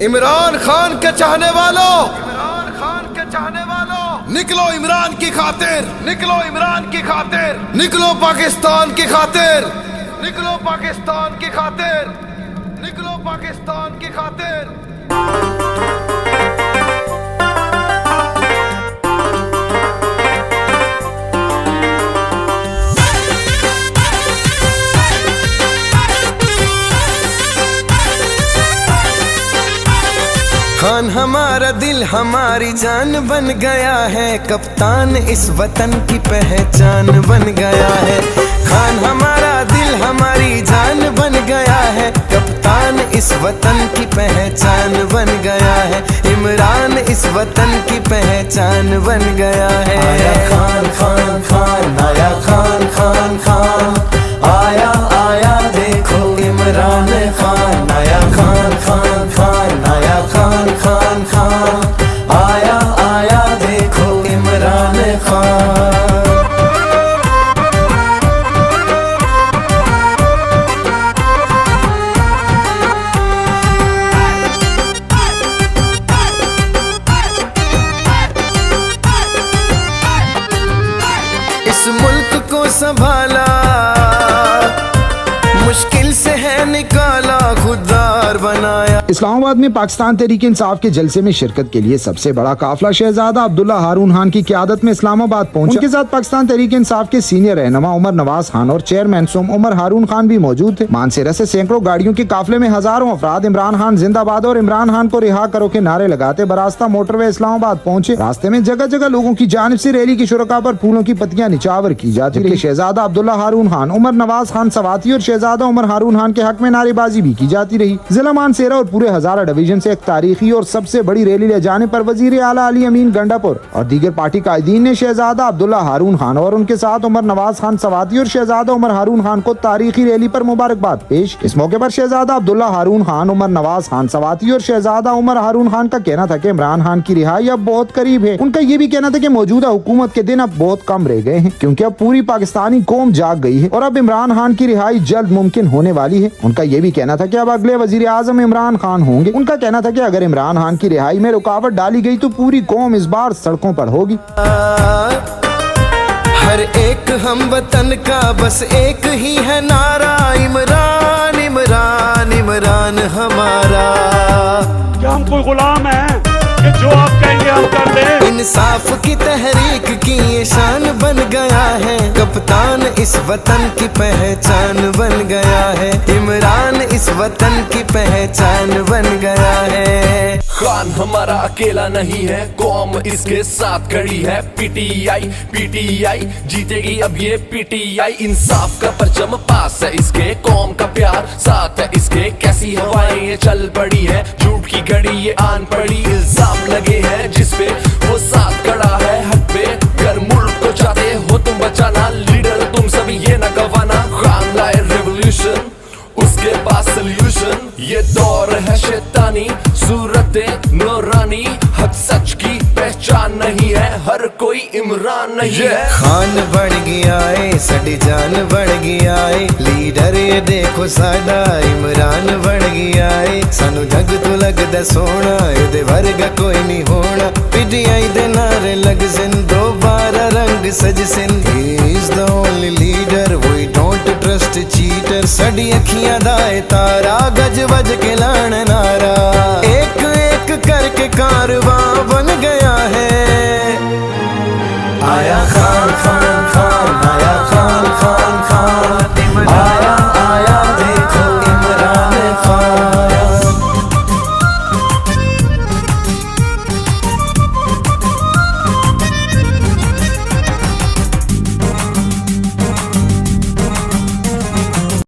इमरान खान के चाहने वालों, निकलो इमरान की खातिर, निकलो इमरान की खातिर, निकलो पाकिस्तान की खातिर, निकलो पाकिस्तान की खातिर, निकलो पाकिस्तान की खातिर। खान हमारा दिल हमारी जान बन गया है, कप्तान इस वतन की पहचान बन गया है। खान हमारा दिल हमारी जान बन गया है, कप्तान इस वतन की पहचान बन गया है। इमरान इस वतन की पहचान बन गया है। आया खान खान खान, आया खान खान खान, आया आया देखो इमरान खान, आया खान खान खान, आया खान खान खान, आया आया देखो इमरान खान। इस मुल्क को संभाला, मुश्किल से है निकाला, खुददार बनाया। इस्लामाबाद में पाकिस्तान तहरीक इंसाफ के जलसे में शिरकत के लिए सबसे बड़ा काफिला शहजादा अब्दुल्ला हारून खान की क़यादत में इस्लामाबाद पहुंचा। उनके साथ पाकिस्तान तहरीक इंसाफ के सीनियर रहनुमा उमर नवाज खान और चेयरमैन उमर हारून खान भी मौजूद थे। मानसेरा से सैकड़ों गाड़ियों के काफिले में हजारों अफराद इमरान खान जिंदाबाद और इमरान खान को रिहा करो के नारे लगाते बरास्ता मोटरवे इस्लामाबाद पहुंचे। रास्ते में जगह जगह लोगों की जानिब से रैली की शुरका पर फूलों की पत्तियां निछावर की जाती रही। शहजादा अब्दुल्ला हारून खान, उमर नवाज खान सवाती और शहजादा उमर हारून खान के हक में नारेबाजी भी की जाती रही। जिला मानसेरा और पूरे हजारा डिवीजन से एक तारीखी और सबसे बड़ी रैली ले जाने पर वजीर आला अली अमीन गंडापुर और दीगर पार्टी कायदीन ने शहजादा अब्दुल्ला हारून खान और उनके साथ उमर नवाज खान सवाती और शहजादा उमर हारून खान को तारीखी रैली पर मुबारकबाद पेश। इस मौके पर शहजादा अब्दुल्ला हारून खान, उमर नवाज खान सवाती और शहजादा उमर हारून खान का कहना था कि इमरान खान की रिहाई अब बहुत करीब है। उनका ये भी कहना था कि मौजूदा हुकूमत के दिन अब बहुत कम रह गए हैं, क्योंकि अब पूरी पाकिस्तानी कौम जाग गई है और अब इमरान खान की रिहाई जल्द मुमकिन होने वाली है। उनका ये भी कहना था कि अब अगले वजीर आजम इमरान खान होंगे। उनका कहना था कि अगर इमरान खान की रिहाई में रुकावट डाली गई तो पूरी कौम इस बार सड़कों पर होगी। हर एक हम वतन का बस एक ही है नारा, इमरान इमरान इमरान हमारा। क्या हम कोई गुलाम है कि जो आप कहेंगे हम कर दें? इंसाफ की तहरीक की ये शान बन गया है, कप्तान इस वतन की पहचान बन गया है। इमरान इस वतन की पहचान बन गया है। खान हमारा अकेला नहीं है, कौम इसके साथ खड़ी है। पीटीआई पीटीआई जीतेगी अब ये पीटीआई। इंसाफ का परचम पास है इसके, कौम का प्यार साथ है इसके। कैसी हवाएं ये चल पड़ी है, झूठ की घड़ी ये आन पड़ी। इल्जाम लगे हैं जिसपे वो साथ खड़ा है हक पे। अगर मुल्क को चाहते हो तुम बचाना, लीडर तुम सभी ये न गवाना। खान लाए रेवोल्यूशन, उसके पास सोल्यूशन। ये दौर है शैतानी, सूरते नूरानी। हक सच की पहचान नहीं है, हर कोई इमरान नहीं है। खान बढ़ गया है, साडी जान बढ़ गया है। लीडर ये देखो साडा इमरान बढ़ गया है। सानू जग तो लगदा सोना, इहदे वर्गा कोई नहीं होना। पीटीआई दे नारे लग सिन, दोबारा रंग सज सिन। He is the only leader, we don't trust cheater. साडी अखियां दा तारा, गज वज के लाण नारा। एक एक करके कारवां बन गया है। आया खान खान